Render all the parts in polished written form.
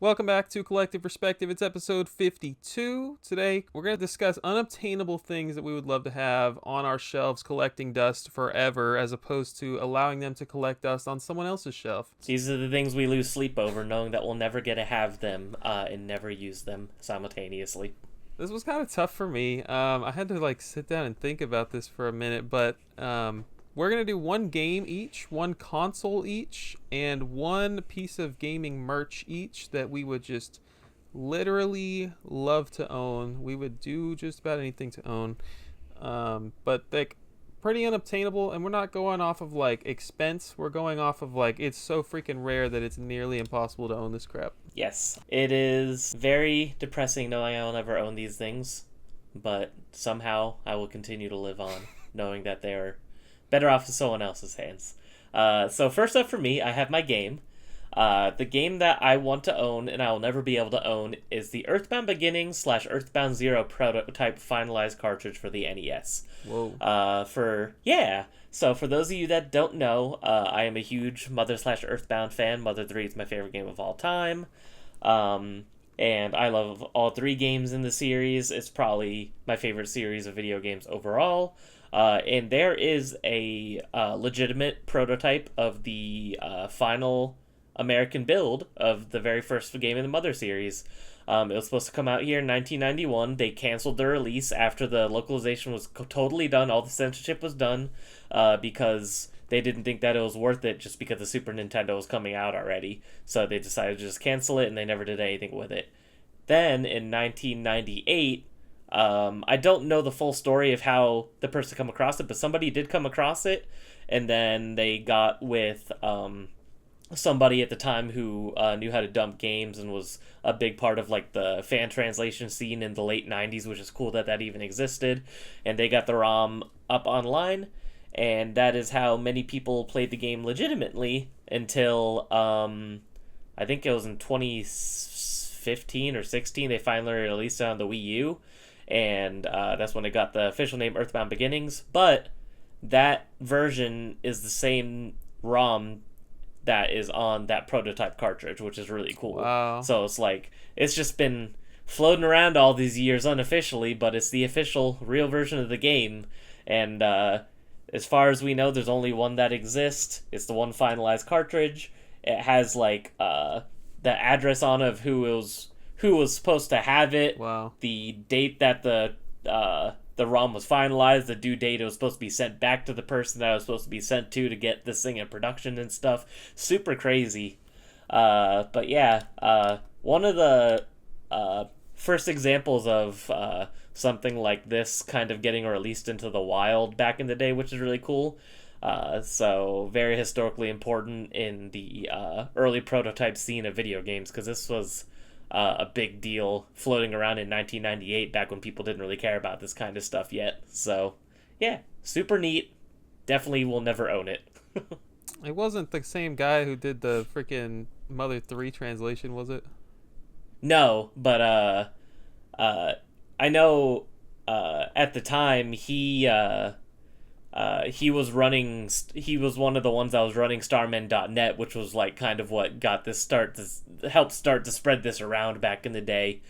Welcome back to Collective Perspective. It's episode 52. Today, we're going to discuss unobtainable things that we would love to have on our shelves collecting dust forever, as opposed to allowing them to collect dust on someone else's shelf. These are the things we lose sleep over, knowing that we'll never get to have them and never use them simultaneously. This was kind of tough for me. I had to sit down and think about this for a minute, but we're going to do one game each, one console each, and one piece of gaming merch each that we would just literally love to own. We would do just about anything to own. But pretty unobtainable, and we're not going off of expense. We're going off of it's so freaking rare that it's nearly impossible to own this crap. Yes, it is very depressing knowing I'll never own these things, but somehow I will continue to live on, knowing that they are better off in someone else's hands. So first up for me, I have my game. The game that I want to own and I will never be able to own is the Earthbound Beginnings / Earthbound Zero prototype finalized cartridge for the NES. Whoa. So for those of you that don't know, I am a huge Mother / Earthbound fan. Mother 3 is my favorite game of all time. And I love all three games in the series. It's probably my favorite series of video games overall. And there is a legitimate prototype of the final American build of the very first game in the Mother series. It was supposed to come out here in 1991. They canceled the release after the localization was totally done. All the censorship was done because they didn't think that it was worth it just because the Super Nintendo was coming out already. So they decided to just cancel it, and they never did anything with it. Then, in 1998, I don't know the full story of how the person come across it, but somebody did come across it, and then they got with somebody at the time who knew how to dump games and was a big part of the fan translation scene in the late 90s, which is cool that that even existed. And they got the ROM up online, and that is how many people played the game legitimately until I think it was in 2015 or 16 they finally released it on the Wii U, and that's when it got the official name Earthbound Beginnings. But that version is the same ROM that is on that prototype cartridge, which is really cool. Wow. So it's just been floating around all these years unofficially, but it's the official real version of the game. And as far as we know, there's only one that exists. It's the one finalized cartridge. It has the address on it of who was supposed to have it. Wow. The date that the ROM was finalized, the due date it was supposed to be sent back to the person that it was supposed to be sent to get this thing in production and stuff. Super crazy. But yeah, one of the first examples of something like this kind of getting released into the wild back in the day, which is really cool. So very historically important in the early prototype scene of video games, because this was a big deal floating around in 1998, back when people didn't really care about this kind of stuff yet. So yeah, super neat. Definitely will never own it. It wasn't the same guy who did the freaking Mother 3 translation, was it? No, but I know at the time he was running. He was one of the ones that was running Starmen.net, which was kind of what got this helped start to spread this around back in the day,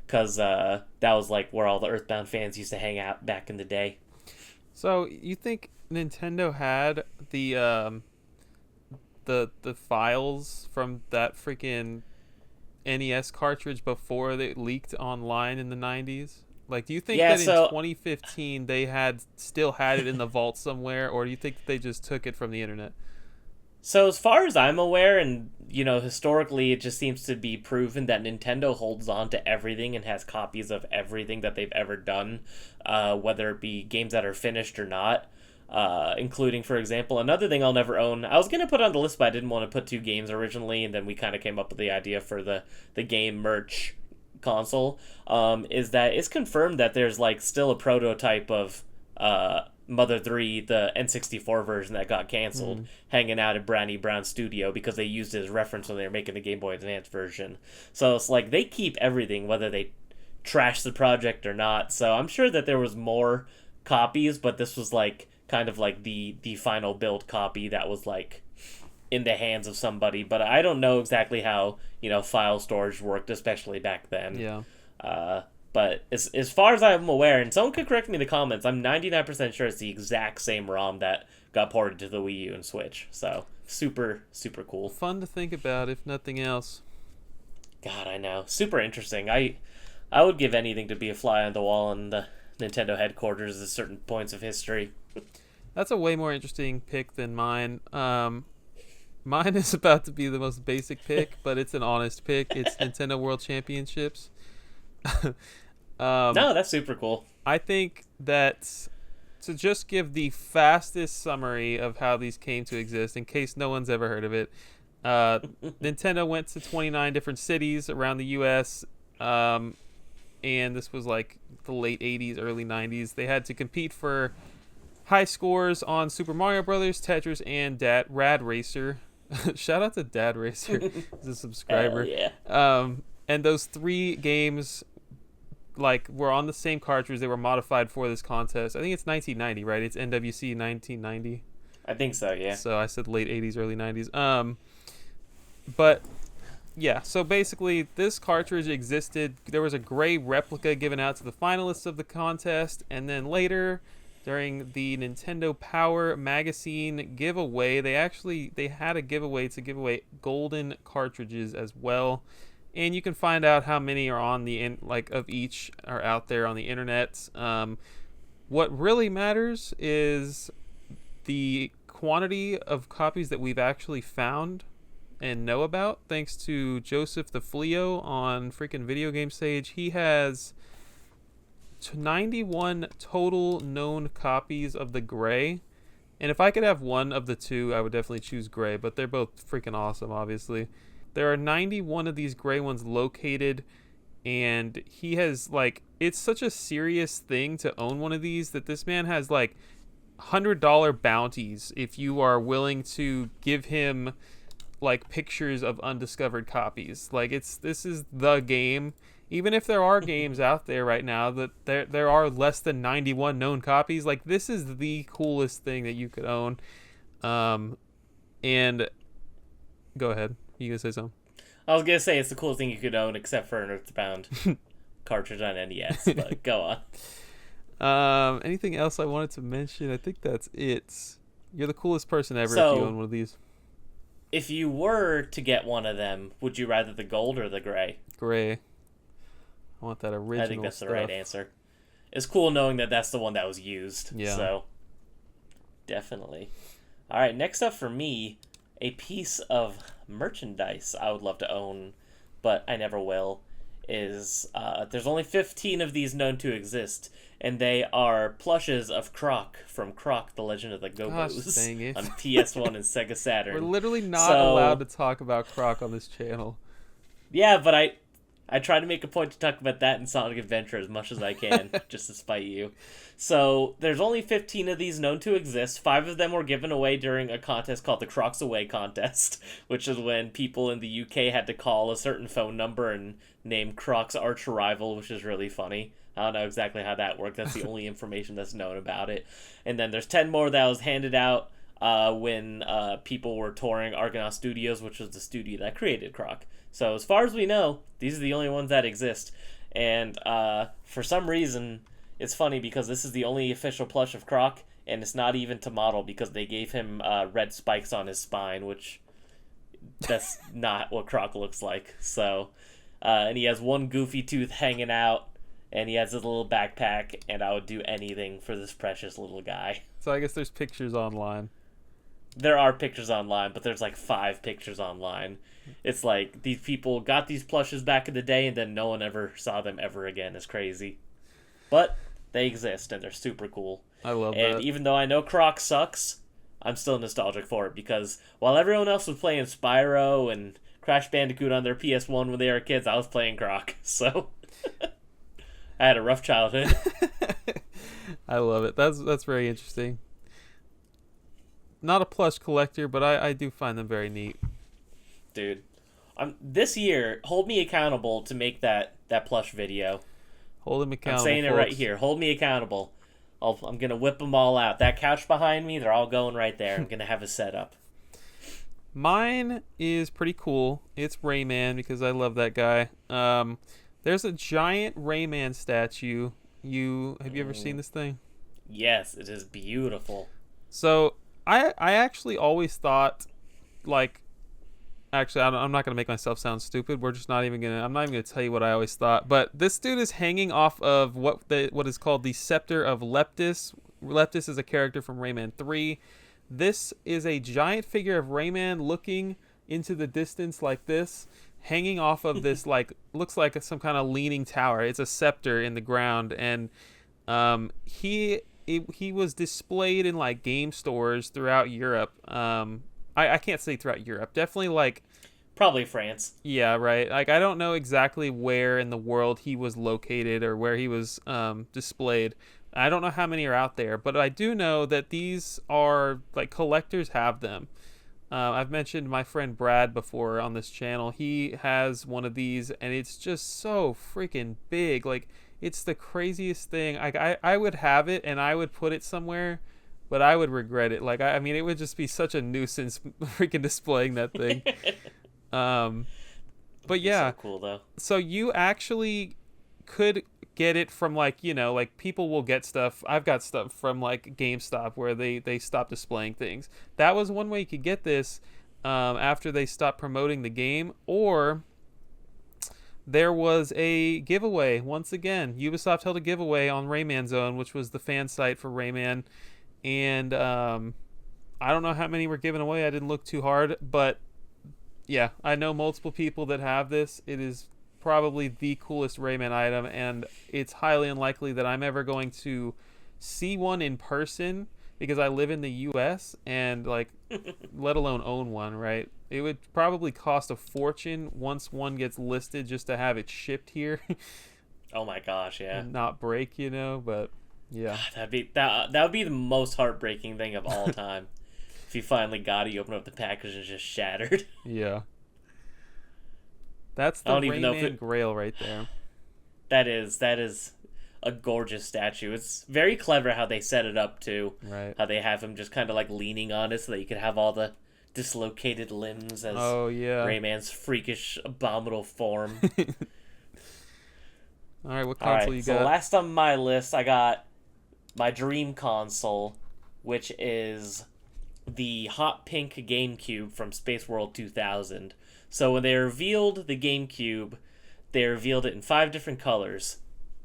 because that was where all the Earthbound fans used to hang out back in the day. So you think Nintendo had the files from that freaking NES cartridge before they leaked online in the 90s? Do you think that in 2015 they still had it in the vault somewhere, or do you think they just took it from the internet? So as far as I'm aware, and historically it just seems to be proven that Nintendo holds on to everything and has copies of everything that they've ever done, whether it be games that are finished or not, including, for example, another thing I'll never own. I was going to put on the list, but I didn't want to put two games originally, and then we kind of came up with the idea for the game merch console, is that it's confirmed that there's still a prototype of Mother 3, the N64 version that got canceled, hanging out at Brandy Brown Studio because they used it as reference when they were making the Game Boy Advance version. So it's they keep everything, whether they trash the project or not. So I'm sure that there was more copies, but this was kind of the final build copy that was in the hands of somebody, but I don't know exactly how, file storage worked, especially back then. Yeah. But as far as I'm aware, and someone could correct me in the comments, I'm 99% sure it's the exact same ROM that got ported to the Wii U and Switch. So super, super cool. Fun to think about, if nothing else. God, I know. Super interesting. I would give anything to be a fly on the wall in the Nintendo headquarters at certain points of history. That's a way more interesting pick than mine. Mine is about to be the most basic pick, but it's an honest pick. It's Nintendo World Championships. No, that's super cool. I think that to just give the fastest summary of how these came to exist, in case no one's ever heard of it, Nintendo went to 29 different cities around the U.S., and this was like the late 80s, early 90s. They had to compete for high scores on Super Mario Brothers, Tetris, and Rad Racer. Shout out to Dad Racer, he's a subscriber. Hell yeah. And those 3 games were on the same cartridge. They were modified for this contest. I think it's 1990, right? It's NWC 1990. I think so, yeah. So I said late 80s, early 90s. But yeah, so basically this cartridge existed. There was a gray replica given out to the finalists of the contest, and then later during the Nintendo Power magazine giveaway, they had a giveaway to give away golden cartridges as well. And you can find out how many are on of each are out there on the internet. What really matters is the quantity of copies that we've actually found and know about. Thanks to Joseph the Fleo on freaking Video Game Sage, he has 91 total known copies of the gray. And if I could have one of the two, I would definitely choose gray, but they're both freaking awesome, obviously. There are 91 of these gray ones located, and he has it's such a serious thing to own one of these that this man has $100 bounties if you are willing to give him pictures of undiscovered copies. This is the game. Even if there are games out there right now that there are less than 91 known copies, this is the coolest thing that you could own. And go ahead. You gonna say something? I was gonna say it's the coolest thing you could own, except for an Earthbound cartridge on NES. But go on. Anything else I wanted to mention? I think that's it. You're the coolest person ever if you own one of these. If you were to get one of them, would you rather the gold or the gray? Gray. I want that original. I think that's stuff. the right answer. It's cool knowing that that's the one that was used. Yeah. So definitely. All right. Next up for me, a piece of merchandise I would love to own, but I never will, is there's only 15 of these known to exist, and they are plushes of Croc from Croc, The Legend of the Go-Go's on PS1 and Sega Saturn. We're literally not allowed to talk about Croc on this channel. Yeah, but I try to make a point to talk about that in Sonic Adventure as much as I can, just to spite you. So, there's only 15 of these known to exist. 5 of them were given away during a contest called the Crocs Away contest, which is when people in the UK had to call a certain phone number and name Croc's arch rival, which is really funny. I don't know exactly how that worked. That's the only information that's known about it. And then there's 10 more that was handed out when people were touring Argonaut Studios, which was the studio that created Croc. So as far as we know, these are the only ones that exist. And for some reason, it's funny because this is the only official plush of Croc, and it's not even to model because they gave him red spikes on his spine, which that's not what Croc looks like. So, and he has one goofy tooth hanging out, and he has a little backpack, and I would do anything for this precious little guy. So I guess there's pictures online. There are pictures online, but there's 5 pictures online. It's these people got these plushes back in the day, and then no one ever saw them ever again. It's crazy. But they exist, and they're super cool. I love that. And even though I know Croc sucks, I'm still nostalgic for it, because while everyone else was playing Spyro and Crash Bandicoot on their PS1 when they were kids, I was playing Croc. So I had a rough childhood. I love it. That's very interesting. Not a plush collector, but I do find them very neat. Dude, this year, hold me accountable to make that plush video. Hold him accountable. I'm saying it right here. Hold me accountable. I'm going to whip them all out. That couch behind me, they're all going right there. I'm going to have a setup. Mine is pretty cool. It's Rayman because I love that guy. There's a giant Rayman statue. Have you ever seen Mm, this thing? yes, it is beautiful. So I actually always thought like actually I'm not gonna make myself sound stupid. We're just not even gonna I'm not even gonna tell you what I always thought. But this dude is hanging off of what is called the Scepter of Leptis. Leptis is a character from Rayman 3. This is a giant figure of Rayman looking into the distance like this, hanging off of this like looks like some kind of leaning tower. It's a scepter in the ground, and he was displayed in like game stores throughout Europe. I can't say throughout Europe. Definitely like Probably France. yeah, right. Like I don't know exactly where in the world he was located or where he was displayed. I don't know how many are out there, but I do know that these are like collectors have them. I've mentioned my friend Brad before on this channel. He has one of these, and it's just so freaking big. Like it's the craziest thing. Like I would have it and I would put it somewhere, but I would regret it. Like I mean, it would just be such a nuisance freaking displaying that thing. Um, but Be so yeah, cool though. so you actually could get it from like like people will get stuff. I've got stuff from like GameStop where they stop displaying things. That was one way you could get this after they stopped promoting the game. Or there was a giveaway. Once again, Ubisoft held a giveaway on Rayman Zone, which was the fan site for Rayman. And I don't know how many were given away. I didn't look too hard, but yeah, I know multiple people that have this. It is probably the coolest Rayman item, and it's highly unlikely that I'm ever going to see one in person because I live in the US and like let alone own one, right? It would probably cost a fortune once one gets listed just to have it shipped here Oh my gosh, yeah. and not break, but yeah. That would be the most heartbreaking thing of all time. If you finally got it, you open up the package and it's just shattered. Yeah. That's I the don't even know if Rayman Grail right there. that is a gorgeous statue. It's very clever how they set it up too. Right. How they have him just kind of like leaning on it so that you could have all the dislocated limbs as Oh yeah. Rayman's freakish abominable form. All right, what All console right, you so got? last on my list, I got my dream console, which is the hot pink GameCube from Space World 2000. So when they revealed the GameCube, they revealed it in 5 different colors.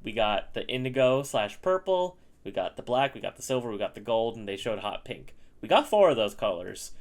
We got the indigo / purple, we got the black, we got the silver, we got the gold, and they showed hot pink. We got 4 of those colors.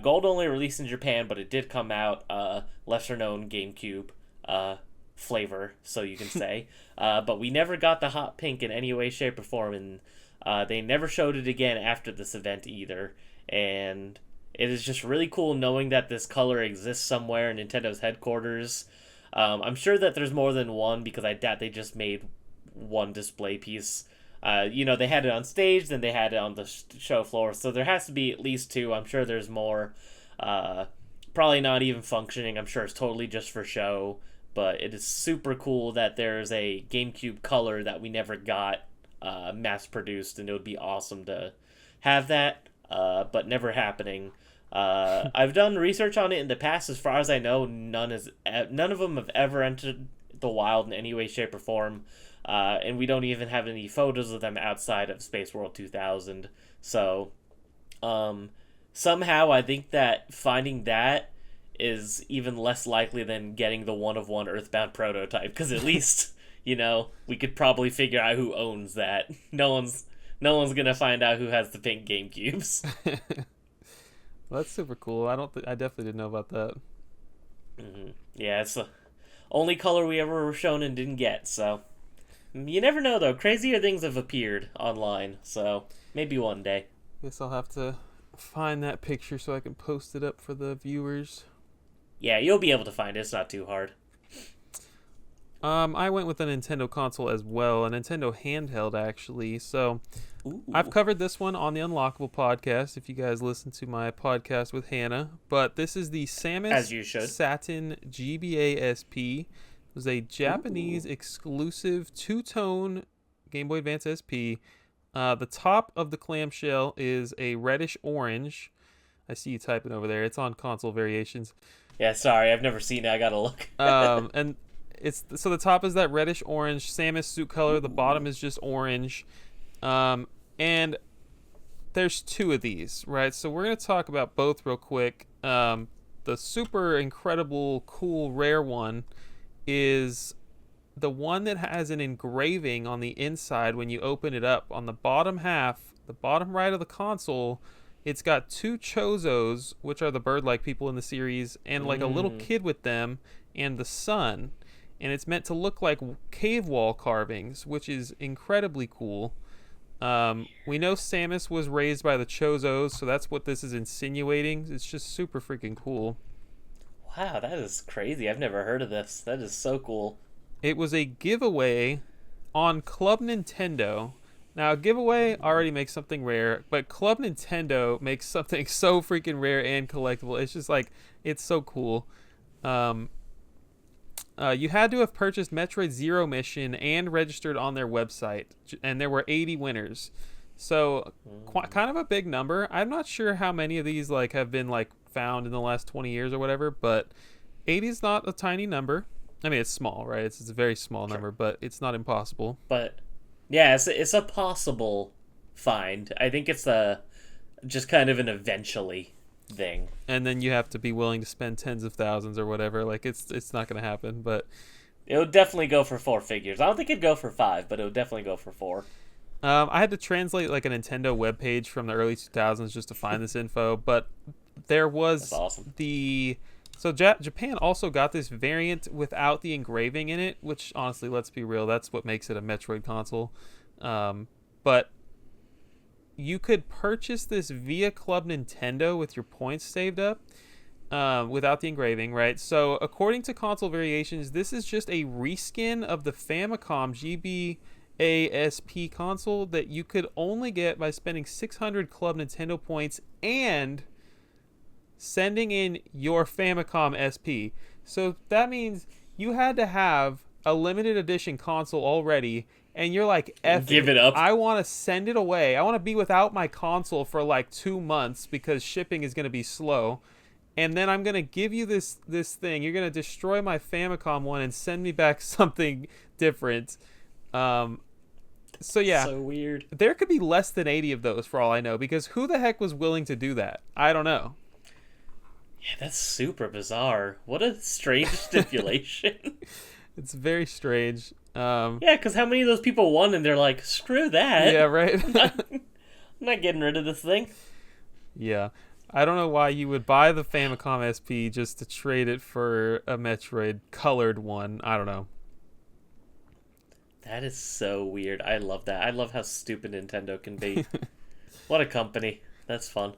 Gold only released in Japan, but it did come out lesser known GameCube flavor, so you can say. But we never got the hot pink in any way, shape, or form, and they never showed it again after this event either. And it is just really cool knowing that this color exists somewhere in Nintendo's headquarters. I'm sure that there's more than one because I doubt they just made one display piece. They had it on stage, then they had it on the show floor, so there has to be at least 2. I'm sure there's more. Probably not even functioning. I'm sure it's totally just for show. But it is super cool that there's a GameCube color that we never got mass produced, and it would be awesome to have that, but never happening. I've done research on it in the past. As far as I know, none of them have ever entered the wild in any way, shape, or form, and we don't even have any photos of them outside of Space World 2000. So, somehow I think that finding that is even less likely than getting the one of one Earthbound prototype, because at least we could probably figure out who owns that. No one's gonna find out who has the pink GameCubes. Well, that's super cool. I definitely didn't know about that. Yeah, it's the only color we ever were shown and didn't get. So you never know though. Crazier things have appeared online. So maybe one day. Guess I'll have to find that picture so I can post it up for the viewers. Yeah, you'll be able to find it. It's not too hard. I went with a Nintendo console as well, a Nintendo handheld actually. So Ooh. I've covered this one on the Unlockable podcast if you guys listen to my podcast with Hannah. But this is the Samus As you should. Saturn GBA SP. It was a Japanese exclusive two-tone Game Boy Advance SP. The top of the clamshell is a reddish orange. I see you typing over there. It's on console variations. Yeah, sorry, I've never seen it. I gotta look. And it's so the top is that reddish orange Samus suit color. The bottom is just orange. And there's two of these, right? So we're gonna talk about both real quick. The super incredible, cool, rare one is the one that has an engraving on the inside when you open it up. On the bottom half, the bottom right of the console, it's got two Chozos, which are the bird-like people in the series, and like a little kid with them, and the sun. And it's meant to look like cave wall carvings, which is incredibly cool. We know Samus was raised by the Chozos, so that's what this is insinuating. It's just super freaking cool. Wow, that is crazy. I've never heard of this. That is so cool. It was a giveaway on Club Nintendo. Now, a giveaway already makes something rare, but Club Nintendo makes something so freaking rare and collectible. It's just like, it's so cool. You had to have purchased Metroid Zero Mission and registered on their website, and there were 80 winners. So, kind of a big number. I'm not sure how many of these like have been like found in the last 20 years or whatever, but 80 is not a tiny number. I mean, it's small, right? It's a very small number, but it's not impossible. But yeah, it's a possible find. I think it's just kind of an eventually thing. And then you have to be willing to spend tens of thousands or whatever. Like it's not going to happen, but it would definitely go for 4 figures. I don't think it'd go for 5, but it would definitely go for 4. I had to translate like a Nintendo webpage from the early 2000s just to find this info, but there was That's awesome. So Japan also got this variant without the engraving in it, which honestly, let's be real, that's what makes it a Metroid console. But you could purchase this via Club Nintendo with your points saved up without the engraving, right? So according to Console Variations, this is just a reskin of the Famicom GBA-SP console that you could only get by spending 600 Club Nintendo points and sending in your Famicom SP. So that means you had to have a limited edition console already, and you're like, give it up. I want to send it away. I want to be without my console for like 2 months because shipping is going to be slow. And then I'm going to give you this thing. You're going to destroy my Famicom one and send me back something different. So yeah. So weird. There could be less than 80 of those for all I know, because who the heck was willing to do that? I don't know. Yeah, that's super bizarre. What a strange stipulation. It's very strange. Yeah, because how many of those people won and they're like, screw that. Yeah, right? I'm not getting rid of this thing. Yeah. I don't know why you would buy the Famicom SP just to trade it for a Metroid colored one. I don't know. That is so weird. I love that. I love how stupid Nintendo can be. What a company. That's fun.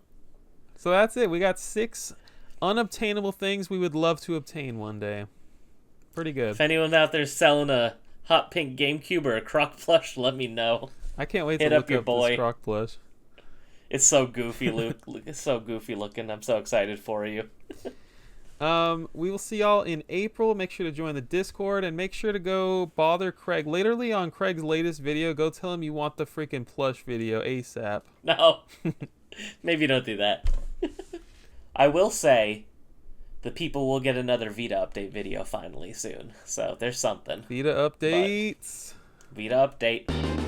So that's it. We got 6 unobtainable things we would love to obtain one day. Pretty good. If anyone's out there selling a hot pink GameCube or a Croc plush, let me know. I can't wait to Hit look up your up boy. this Croc plush. It's so goofy, Luke. It's so goofy looking. I'm so excited for you. We will see y'all in April. Make sure to join the Discord and make sure to go bother Craig. Literally on Craig's latest video, go tell him you want the freaking plush video ASAP. No. Maybe don't do that. I will say the people will get another Vita update video finally soon. So there's something. Vita updates. Vita update.